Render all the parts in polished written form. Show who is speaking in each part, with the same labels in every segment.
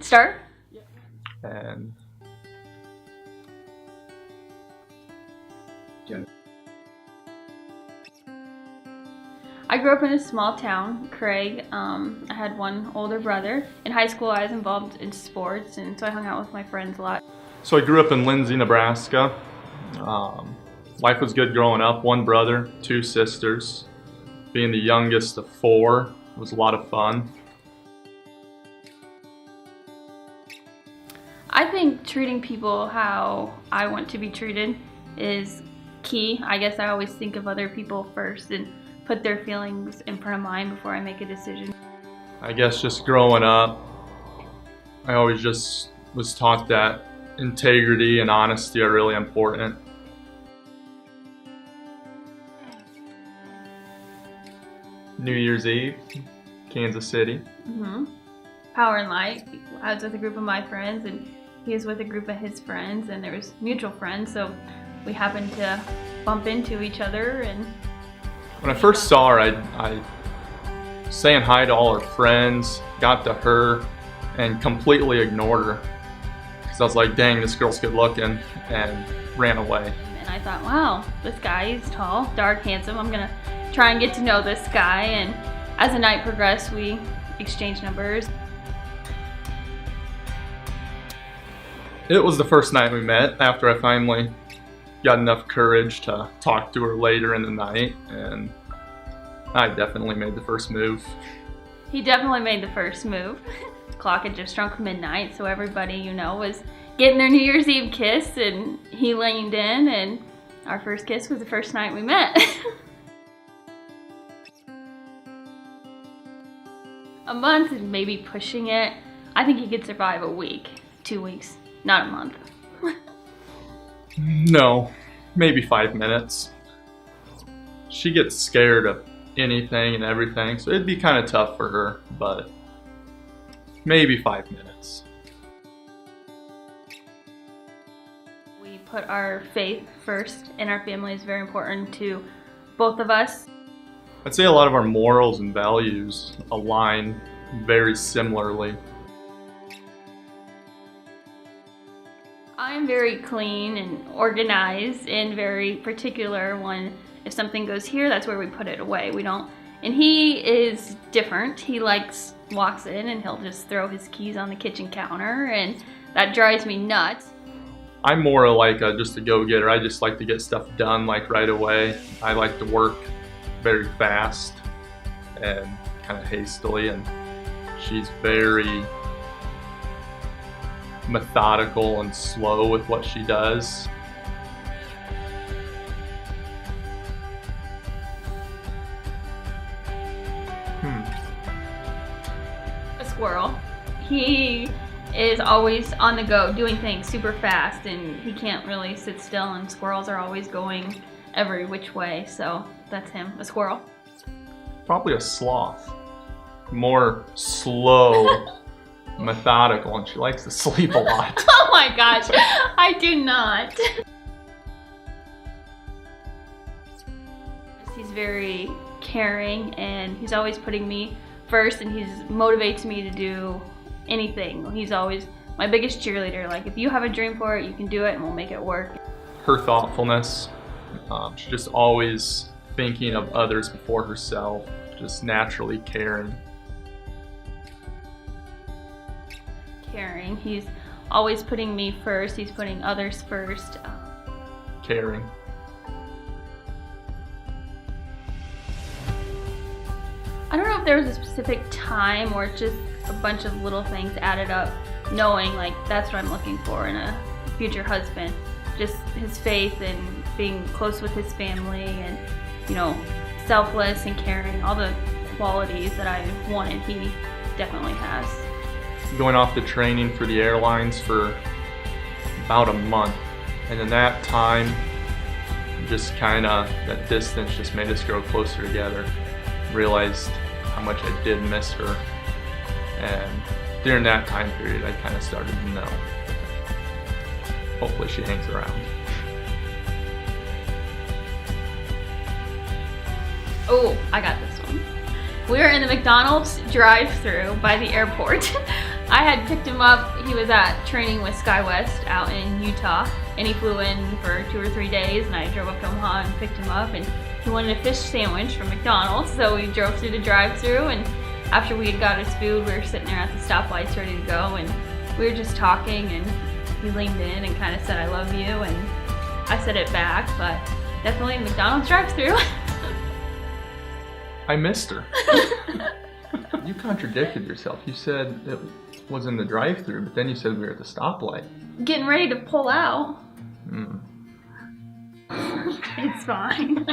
Speaker 1: Start?
Speaker 2: And
Speaker 1: I grew up in a small town, Craig. I had one older brother. In high school I was involved in sports, and so I hung out with my friends a lot.
Speaker 2: so I grew up in Lindsay, Nebraska. Life was good growing up. One brother, two sisters. Being the youngest of four was a lot of fun.
Speaker 1: I think treating people how I want to be treated is key. I guess I always think of other people first and put their feelings in front of mine before I make a decision.
Speaker 2: I guess just growing up, I always just was taught that integrity and honesty are really important. New Year's Eve, Kansas City.
Speaker 1: Power and light. I was with a group of my friends, and he was with a group of his friends, and there was mutual friends, so we happened to bump into each other. And
Speaker 2: when I first saw her, I saying hi to all her friends, got to her, and completely ignored her. Because I was like, dang, this girl's good looking, and ran away.
Speaker 1: And I thought, wow, this guy is tall, dark, handsome. I'm gonna try and get to know this guy. And as the night progressed, we exchanged numbers.
Speaker 2: It was the first night we met after I finally got enough courage to talk to her later in the night, and I definitely made the first move.
Speaker 1: He definitely made the first move. The clock had just struck midnight, so everybody, you know, was getting their New Year's Eve kiss, and he leaned in, and our first kiss was the first night we met. A month and maybe pushing it. I think he could survive a week, 2 weeks, not a month.
Speaker 2: No, maybe 5 minutes. She gets scared of anything and everything, so it'd be kind of tough for her, but maybe 5 minutes.
Speaker 1: We put our faith first, and our family is very important to both of us.
Speaker 2: I'd say a lot of our morals and values align very similarly.
Speaker 1: I'm very clean and organized and very particular when if something goes here, that's where we put it away. We don't, and he is different. He walks in and he'll just throw his keys on the kitchen counter, and that drives me nuts.
Speaker 2: I'm more like just a go-getter. I just like to get stuff done like right away. I like to work very fast and kind of hastily, and she's very methodical and slow with what she does.
Speaker 1: A squirrel. He is always on the go, doing things super fast, and he can't really sit still, and squirrels are always going every which way, so that's him, a squirrel.
Speaker 2: Probably a sloth. More slow, methodical, and she likes to sleep a lot.
Speaker 1: Oh my gosh, I do not. He's very caring, and he's always putting me first, and he motivates me to do anything. He's always my biggest cheerleader. Like, if you have a dream for it, you can do it, and we'll make it work.
Speaker 2: Her thoughtfulness, she's just always thinking of others before herself, just naturally caring.
Speaker 1: Caring. He's always putting me first. He's putting others first.
Speaker 2: Caring.
Speaker 1: I don't know if there was a specific time or just a bunch of little things added up, knowing like that's what I'm looking for in a future husband. Just his faith and being close with his family, and, you know, selfless and caring, all the qualities that I wanted, he definitely has.
Speaker 2: Going off to training for the airlines for about a month, and in that time, just kind of that distance just made us grow closer together. Realized how much I did miss her, and during that time period I kind of started to know. Hopefully she hangs around.
Speaker 1: Oh, I got this one. We were in the McDonald's drive-thru by the airport. I had picked him up. He was at training with SkyWest out in Utah, and he flew in for 2 or 3 days, and I drove up to Omaha and picked him up, and he wanted a fish sandwich from McDonald's, so we drove through the drive-thru, and after we had got his food, we were sitting there at the stoplights ready to go, and we were just talking, and he leaned in and kind of said, "I love you," and I said it back, but definitely the McDonald's drive-thru.
Speaker 2: I missed her. You contradicted yourself. You said it was in the drive-thru, but then you said we were at the stoplight.
Speaker 1: Getting ready to pull out. It's fine.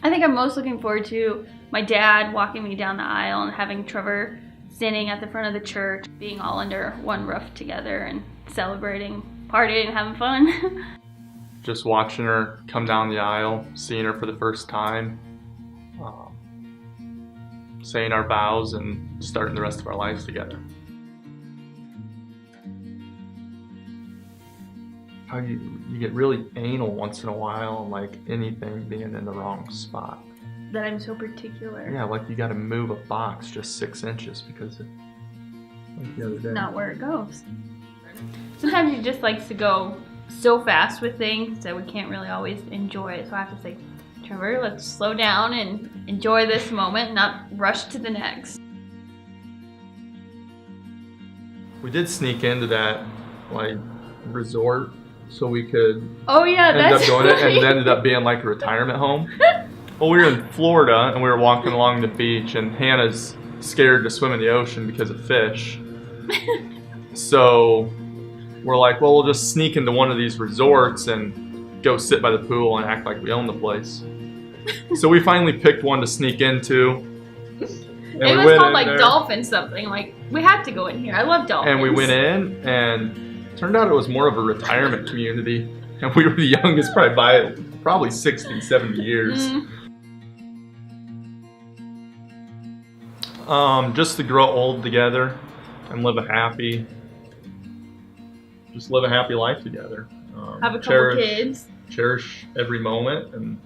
Speaker 1: I think I'm most looking forward to my dad walking me down the aisle and having Trevor standing at the front of the church, being all under one roof together and celebrating, partying, and having fun.
Speaker 2: Just watching her come down the aisle, seeing her for the first time, saying our vows, and starting the rest of our lives together. How you get really anal once in a while, like anything being in the wrong spot.
Speaker 1: That I'm so particular.
Speaker 2: Yeah, like you gotta move a box just 6 inches because of, like the other day.
Speaker 1: Not where it goes. Sometimes he just likes to go so fast with things that we can't really always enjoy it. So I have to say, Trevor, let's slow down and enjoy this moment, not rush to the next.
Speaker 2: We did sneak into that like resort so we could
Speaker 1: Oh yeah,
Speaker 2: end
Speaker 1: that's
Speaker 2: up doing it, and
Speaker 1: right.
Speaker 2: it ended up being like a retirement home. Well, we were in Florida and we were walking along the beach, and Hannah's scared to swim in the ocean because of fish. So we're like, well, we'll just sneak into one of these resorts and go sit by the pool and act like we own the place. So we finally picked one to sneak into.
Speaker 1: It was called like Dolphin something. Like, we have to go in here. I love dolphins.
Speaker 2: And we went in, and it turned out it was more of a retirement community. And we were the youngest probably by probably 60, 70 years. Just to grow old together and live a happy life together.
Speaker 1: Have a couple kids.
Speaker 2: Cherish every moment and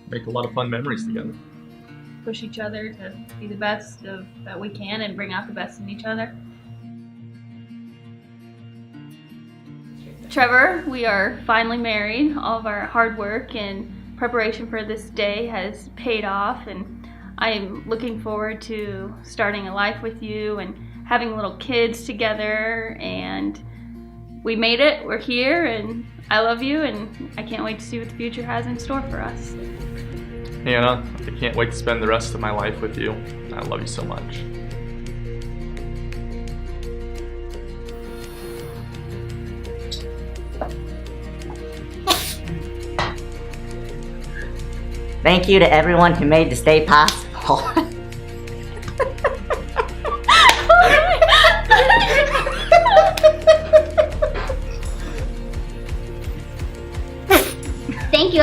Speaker 2: make a lot of fun memories together.
Speaker 1: Push each other to be the best that we can and bring out the best in each other. Trevor, we are finally married. All of our hard work and preparation for this day has paid off, and I am looking forward to starting a life with you and having little kids together, and we made it. We're here, and I love you, and I can't wait to see what the future has in store for us.
Speaker 2: Hannah, I can't wait to spend the rest of my life with you. I love you so much.
Speaker 3: Thank you to everyone who made this day possible.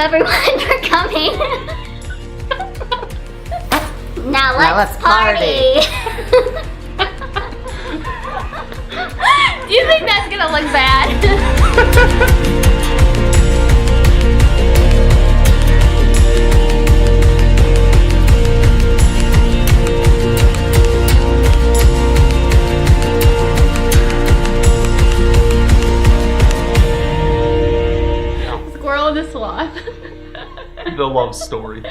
Speaker 3: everyone for coming. Now let's party.
Speaker 1: Do you think that's gonna look bad?
Speaker 2: The love story.